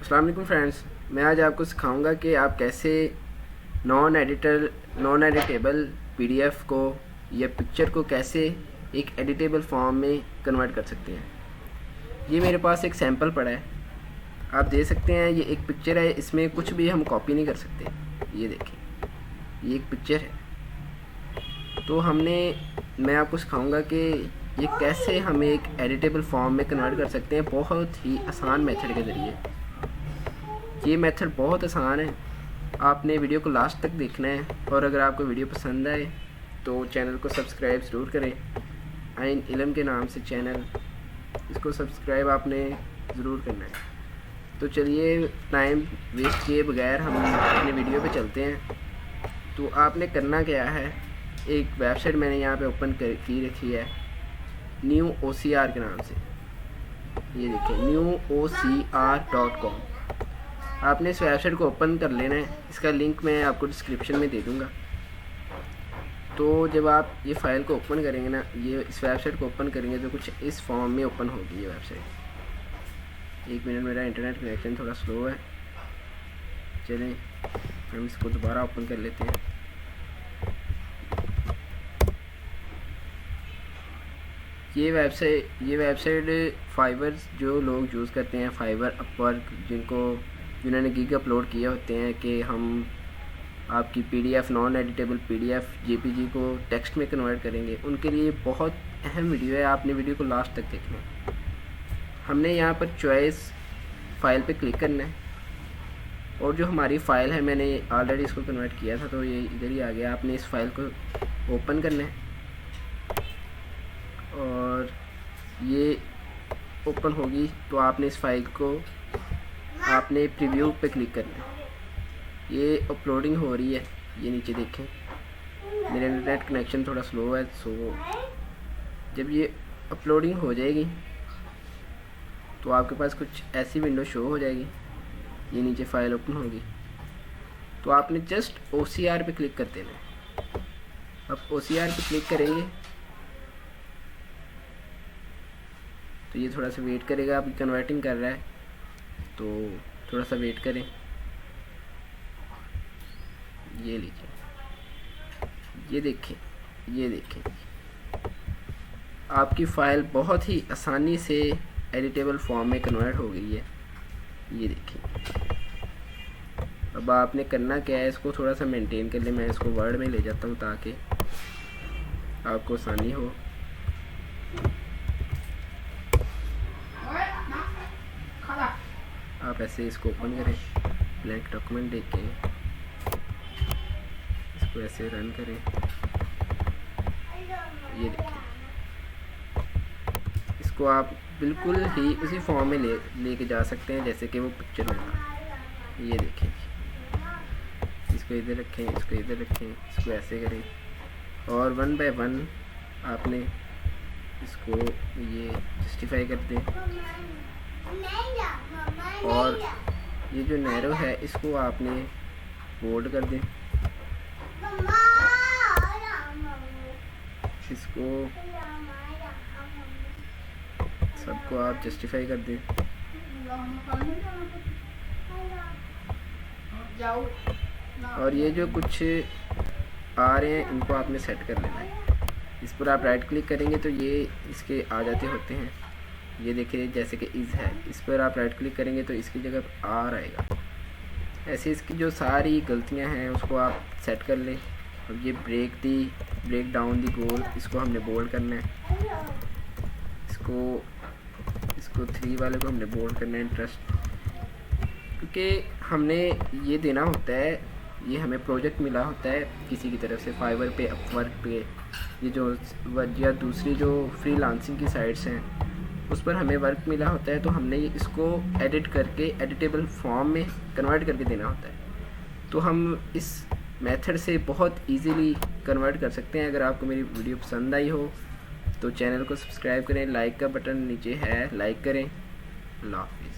अस्सलाम वालेकुम फ्रेंड्स, मैं आज आपको सिखाऊंगा कि आप कैसे नॉन एडिटेबल पीडीएफ को या पिक्चर को कैसे एक एडिटेबल फॉर्म में कन्वर्ट कर सकते हैं। ये मेरे पास एक सैंपल पड़ा है, आप देख सकते हैं। ये एक पिक्चर है, इसमें कुछ भी हम कॉपी नहीं कर सकते। ये देखें, ये एक पिक्चर है। तो मैं आपको सिखाऊंगा कि ये कैसे हम एक एडिटेबल फॉर्म में कन्वर्ट कर सकते हैं बहुत ही आसान मेथड के ज़रिए। ये मेथड बहुत आसान है, आपने वीडियो को लास्ट तक देखना है। और अगर आपको वीडियो पसंद आए तो चैनल को सब्सक्राइब ज़रूर करें। आइन इल्म के नाम से चैनल, इसको सब्सक्राइब आपने ज़रूर करना है। तो चलिए टाइम वेस्ट किए बगैर हम अपने वीडियो पे चलते हैं। तो आपने करना क्या है, एक वेबसाइट मैंने यहाँ पे ओपन की रखी है न्यू OCR के नाम से। ये देखिए newocr.com। आपने इस वेबसाइट को ओपन कर लेना है, इसका लिंक मैं आपको डिस्क्रिप्शन में दे दूँगा। तो जब आप ये फ़ाइल को ओपन करेंगे ना, ये इस वेबसाइट को ओपन करेंगे तो कुछ इस फॉर्म में ओपन होगी ये वेबसाइट। एक मिनट, मेरा इंटरनेट कनेक्शन थोड़ा स्लो है। चलें हम इसको दोबारा ओपन कर लेते हैं। ये वेबसाइट फाइवर जो लोग यूज़ करते हैं, फाइवर, अपवर्क, जिन्होंने गिग अपलोड किए होते हैं कि हम आपकी PDF, non editable PDF JPG को टेक्स्ट में कन्वर्ट करेंगे, उनके लिए बहुत अहम वीडियो है। आपने वीडियो को लास्ट तक देखना है। हमने यहाँ पर चॉइस फाइल पे क्लिक करना है और जो हमारी फ़ाइल है, मैंने ऑलरेडी इसको कन्वर्ट किया था तो ये इधर ही आ गया। आपने इस फाइल को ओपन करना है और ये ओपन होगी तो आपने इस फाइल को आपने प्रीव्यू पे क्लिक करना है। ये अपलोडिंग हो रही है, ये नीचे देखें। मेरा इंटरनेट कनेक्शन थोड़ा स्लो है, सो जब ये अपलोडिंग हो जाएगी तो आपके पास कुछ ऐसी विंडो शो हो जाएगी। ये नीचे फाइल ओपन होगी तो आपने जस्ट OCR पे क्लिक कर देना है। अब OCR पे क्लिक करेंगे तो ये थोड़ा सा वेट करेगा, अभी कन्वर्टिंग कर रहा है तो थोड़ा सा वेट करें। ये लीजिए, ये देखें आपकी फ़ाइल बहुत ही आसानी से एडिटेबल फॉर्म में कन्वर्ट हो गई है। ये देखिए, अब आपने करना क्या है, इसको थोड़ा सा मेंटेन कर ले। मैं इसको वर्ड में ले जाता हूँ ताकि आपको आसानी हो। आप ऐसे इसको ओपन करें, ब्लैंक डॉक्यूमेंट देके इसको ऐसे रन करें। ये देखिए, इसको आप बिल्कुल ही उसी फॉर्म में लेके जा सकते हैं जैसे कि वो पिक्चर में था। ये देखिए, इसको इधर रखें, इसको इधर रखें, इसको ऐसे करें और 1 बाय 1 आपने इसको ये जस्टिफाई कर दें। और ये जो नैरो है इसको आपने बोल्ड कर दें, इसको सबको आप जस्टिफाई कर दें। और ये जो कुछ आ रहे हैं इनको आपने सेट कर लेना है। इस पर आप राइट क्लिक करेंगे तो ये इसके आ जाते होते हैं। ये देखिए, जैसे कि इज़ है, इस पर आप राइट क्लिक करेंगे तो इसकी जगह आर आएगा। ऐसे इसकी जो सारी गलतियां हैं उसको आप सेट कर लें। अब ये ब्रेक डाउन दी गोल, इसको हमने बोल्ड करना है। इसको 3 वाले को हमने बोल्ड करना है, इंटरेस्ट, क्योंकि हमने ये देना होता है। ये हमें प्रोजेक्ट मिला होता है किसी की तरफ से, फाइवर पे, अपवर्क पे, ये जो या दूसरी जो फ्रीलांसिंग की साइट्स हैं उस पर हमें वर्क मिला होता है। तो हमने इसको एडिट करके एडिटेबल फॉर्म में कन्वर्ट करके देना होता है। तो हम इस मेथड से बहुत इजीली कन्वर्ट कर सकते हैं। अगर आपको मेरी वीडियो पसंद आई हो तो चैनल को सब्सक्राइब करें, लाइक का बटन नीचे है, लाइक करें। अल्लाह हाफ़िज़।